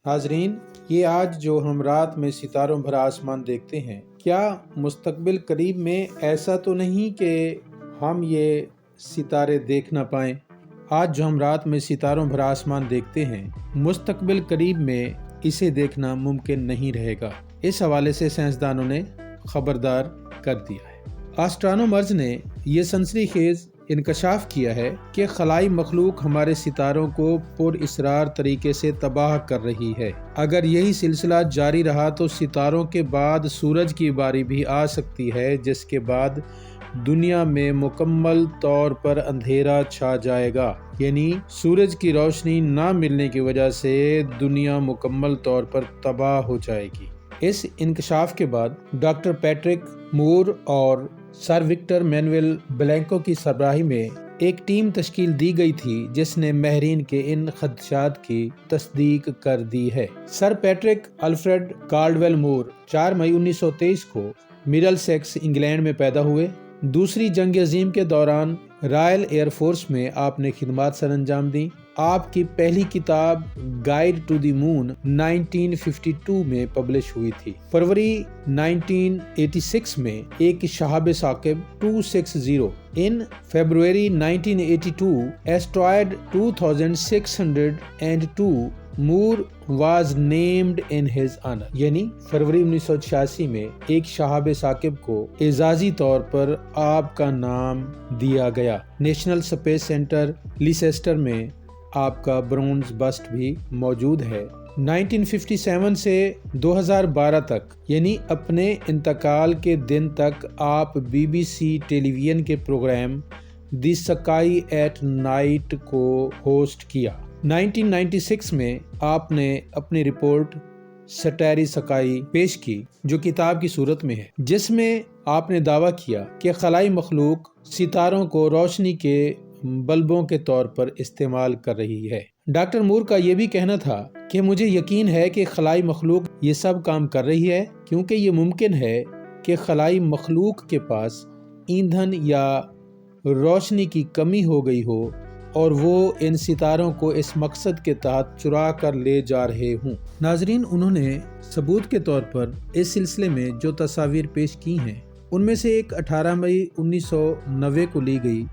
नाजरीन, ये आज जो हम रात में सितारों भरा आसमान देखते हैं, क्या मुस्तकबिल करीब में ऐसा तो नहीं कि हम ये सितारे देख ना पाएं? आज जो हम रात में सितारों भरा आसमान देखते हैं, मुस्तकबिल करीब में इसे देखना मुमकिन नहीं रहेगा। इस हवाले से साइंसदानों ने खबरदार कर दिया है। एस्ट्रोनॉमर्स ने यह सनसनीखेज इंकशाफ किया है कि खलाई मखलूक हमारे सितारों को पुरअसरार तरीके से तबाह कर रही है। अगर यही सिलसिला जारी रहा तो सितारों के बाद सूरज की बारी भी आ सकती है, जिसके बाद दुनिया में मुकम्मल तौर पर अंधेरा छा जाएगा। यानी सूरज की रोशनी ना मिलने की वजह से दुनिया मुकम्मल तौर पर तबाह हो जाएगी। इस इंकशाफ के बाद डॉक्टर पैट्रिक मूर और सर विक्टर मैनुअल ब्लैंको की सरबराही में एक टीम तश्कील दी गई थी, जिसने माहिरीन के इन खदशात की तस्दीक कर दी है। सर पैट्रिक अल्फ्रेड कार्डवेल मूर 4 मई 1923 को मिडलसेक्स इंग्लैंड में पैदा हुए। दूसरी जंग अजीम के दौरान रॉयल एयर फोर्स में आपने खिदमत सर अंजाम दी। आपकी पहली किताब गाइड टू द मून 1952 में पब्लिश हुई थी। फरवरी 1986 में एक Shahab Saqib 260 in February 1982 asteroid 2602 Moore was named in his honor। यानी फरवरी 1986 में एक शहाब साकिब को एजाजी तौर पर आपका नाम दिया गया। नेशनल स्पेस सेंटर लीसेस्टर में आपका ब्रोंज बस्ट भी मौजूद है। 1957 से 2012 तक यानी अपने इंतकाल के दिन तक आप BBC टेलीविजन के program the sky at night को होस्ट किया। 1996 में आपने अपनी रिपोर्ट स्टारी स्काई पेश की, जो किताब की सूरत में है, जिसमें आपने दावा किया कि खलाई मखलूक सितारों को रोशनी के बल्बों के तौर पर इस्तेमाल कर रही है। डॉक्टर मूर का यह भी कहना था कि मुझे यकीन है कि खलाई मखलूक ये सब काम कर रही है, क्योंकि ये मुमकिन है कि खलाई मखलूक के पास ईंधन या रोशनी की कमी हो गई हो और वो इन सितारों को इस मकसद के तहत चुरा कर ले जा रहे हों। नाजरीन, उन्होंने सबूत के तौर पर इस सिलसिले में जो तस्वीर पेश की हैं, उनमें से एक 18 मई 1990 को ली गई,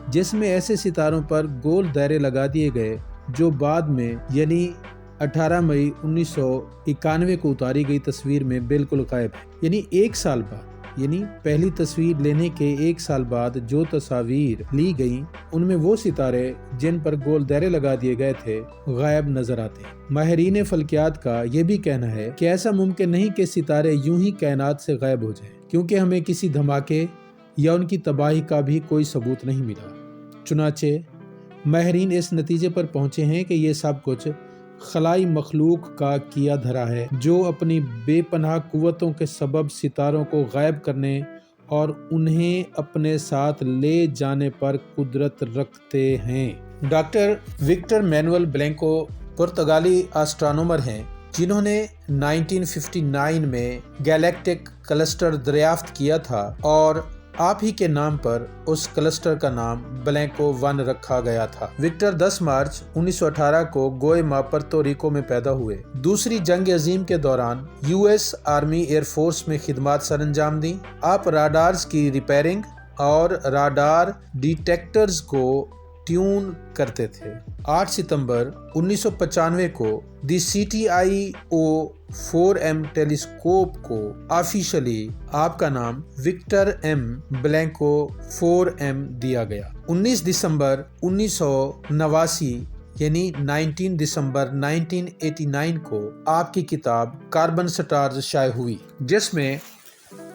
जिसमें ऐसे सितारों पर गोल दायरे लगा दिए गए जो बाद में यानी 18 मई 1991 को उतारी गई तस्वीर में बिल्कुल गायब है। यानी एक साल बाद, यानी पहली तस्वीर लेने के एक साल बाद जो तस्वीर ली गई, उनमें वो सितारे जिन पर गोल दायरे लगा दिए गए थे गायब नजर आते हैं। माहिरीन फल्कियात का ये भी कहना है कि ऐसा मुमकिन नहीं कि सितारे यूं ही कायनात से गायब हो जाएं, क्योंकि हमें किसी धमाके या उनकी तबाही का भी कोई सबूत नहीं मिला। चुनाचे माहिरीन इस नतीजे पर पहुंचे हैं कि ये सब कुछ खलाई मखलूक का किया धरा है, जो अपनी बेपनाह कुव्वतों के सबब सितारों को गायब करने और उन्हें अपने साथ ले जाने पर कुदरत रखते हैं। डॉक्टर विक्टर मैनुअल ब्लैंको पुर्तगाली एस्ट्रोनॉमर हैं, जिन्होंने 1959 में गैलेक्टिक क्लस्टर दरियाफ्त किया था और आप ही के नाम पर उस क्लस्टर का नाम ब्लैंको 1 रखा गया था। विक्टर 10 मार्च 1918 को गोएमा पुर्तो रिको में पैदा हुए। दूसरी जंग अजीम के दौरान US आर्मी एयर फोर्स में खिदमत सर अंजाम दी। आप राडार्स की रिपेयरिंग और राडार डिटेक्टर्स को ट्यून करते थे। 8 सितंबर 1995 को दी CTIO 4M टेलीस्कोप को ऑफिशियली आपका नाम विक्टर M ब्लैंको 4M दिया गया। 19 दिसंबर 1989 यानी 19 दिसंबर 1989 को आपकी किताब कार्बन स्टार्स शाये हुई, जिसमें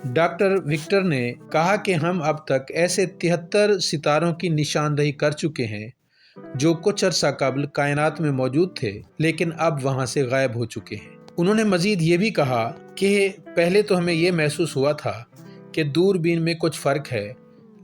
डॉक्टर विक्टर ने कहा कि हम अब तक ऐसे 73 सितारों की निशानदही कर चुके हैं जो कुछ अरसा कबल कायनात में मौजूद थे, लेकिन अब वहां से गायब हो चुके हैं। उन्होंने मजीद ये भी कहा कि पहले तो हमें ये महसूस हुआ था कि दूरबीन में कुछ फ़र्क है,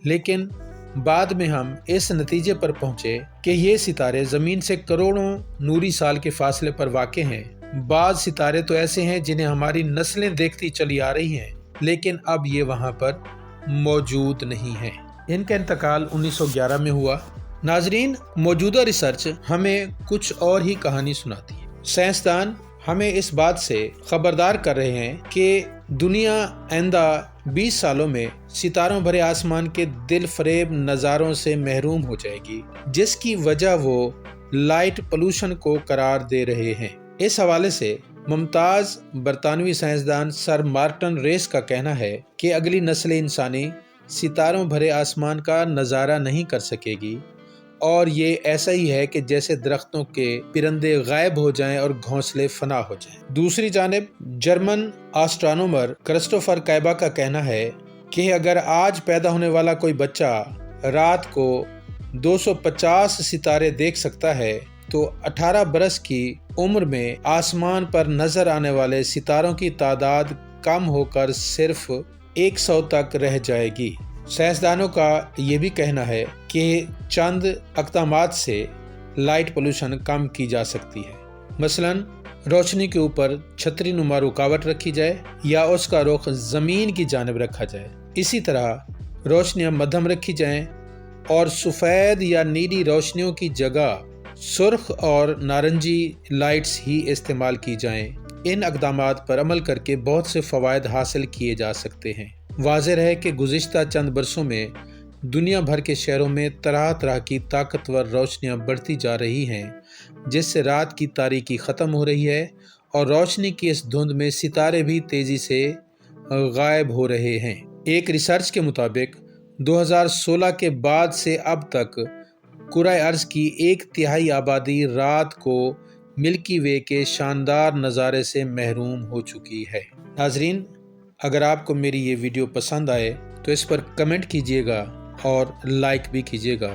लेकिन बाद में हम इस नतीजे पर पहुंचे कि ये सितारे ज़मीन से करोड़ों नूरी साल के फासले पर वाक़ हैं। बाज़ सितारे तो ऐसे हैं जिन्हें हमारी नस्लें देखती चली आ रही हैं, लेकिन अब ये वहाँ पर मौजूद नहीं है। इनका इंतकाल 1911 में हुआ। नाजरीन, मौजूदा रिसर्च हमें कुछ और ही कहानी सुनाती है। साइंसदान ہمیں اس بات سے خبردار کر رہے ہیں کہ دنیا آئندہ 20 سالوں میں ستاروں بھرے آسمان کے دل فریب نظاروں سے محروم ہو جائے گی، جس کی وجہ وہ لائٹ پولوشن کو قرار دے رہے ہیں۔ اس حوالے سے ممتاز برطانوی سائنسدان سر مارٹن ریس کا کہنا ہے کہ اگلی نسل انسانی ستاروں بھرے آسمان کا نظارہ نہیں کر سکے گی، اور یہ ایسا ہی ہے کہ جیسے درختوں کے پرندے غائب ہو جائیں اور گھونسلے فنا ہو جائیں۔ دوسری جانب جرمن آسٹرونومر کرسٹوفر کائبا کا کہنا ہے کہ اگر آج پیدا ہونے والا کوئی بچہ رات کو 250 ستارے دیکھ سکتا ہے تو 18 برس کی عمر میں آسمان پر نظر آنے والے ستاروں کی تعداد کم ہو کر صرف 100 تک رہ جائے گی۔ سائنسدانوں کا یہ بھی کہنا ہے کہ چند اقدامات سے لائٹ پولوشن کم کی جا سکتی ہے، مثلاً روشنی کے اوپر چھتری نما رکاوٹ رکھی جائے یا اس کا رخ زمین کی جانب رکھا جائے۔ اسی طرح روشنیاں مدھم رکھی جائیں اور سفید یا نیلی روشنیوں کی جگہ سرخ اور نارنجی لائٹس ہی استعمال کی جائیں۔ ان اقدامات پر عمل کر کے بہت سے فوائد حاصل کیے جا سکتے ہیں۔ واضح ہے کہ گزشتہ چند برسوں میں دنیا بھر کے شہروں میں طرح طرح کی طاقتور روشنیاں بڑھتی جا رہی ہیں، جس سے رات کی تاریکی ختم ہو رہی ہے اور روشنی کی اس دھند میں ستارے بھی تیزی سے غائب ہو رہے ہیں۔ ایک ریسرچ کے مطابق 2016 کے بعد سے اب تک کرۂ ارض کی 1/3 آبادی رات کو ملکی وے کے شاندار نظارے سے محروم ہو چکی ہے۔ ناظرین، اگر آپ کو میری یہ ویڈیو پسند آئے تو اس پر کمنٹ کیجیے گا اور لائک بھی کیجیے گا۔